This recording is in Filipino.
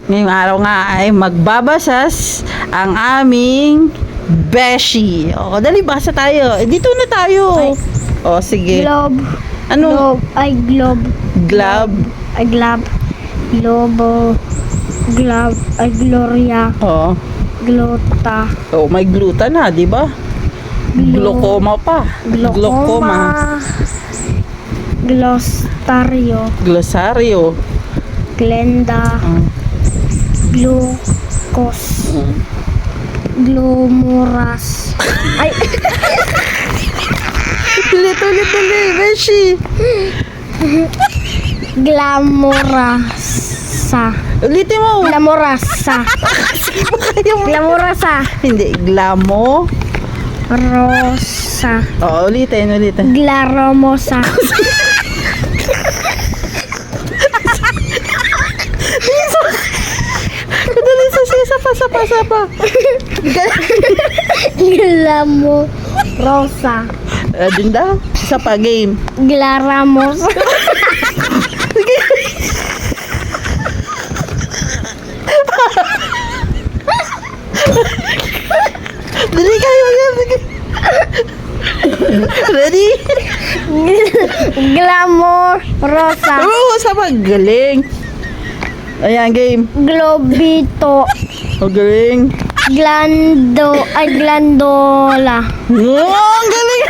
Ngayong araw nga ay magbabasas ang aming beshi. O, dali, basa tayo. Dito na tayo. O, sige. Globe. Ano? Globe. Ay, globe. Glab. Ay, globe. Globo. Globe. Ay, gloria. O. Glota. O, may gluten na, di ba? Glaucoma pa. Glaucoma. Glostario. Glossario. Glenda. Glucose. Glomuras. Ay, Ulit, beshi. glamorasa. Ulitin mo. Glamorasa. Glamorasa. Hindi, glamo. Rosa. O, ulitin. Glaromosa. Dali, sapa. Glamorosa. Dun daw. Isa pa, game. Glaramosa. Dali kayo yan. Sige. Ready? Glamorosa. Oo, sama. Galing. Ayan, game. Globito. O, galing. Glandola. Oo, ang galing.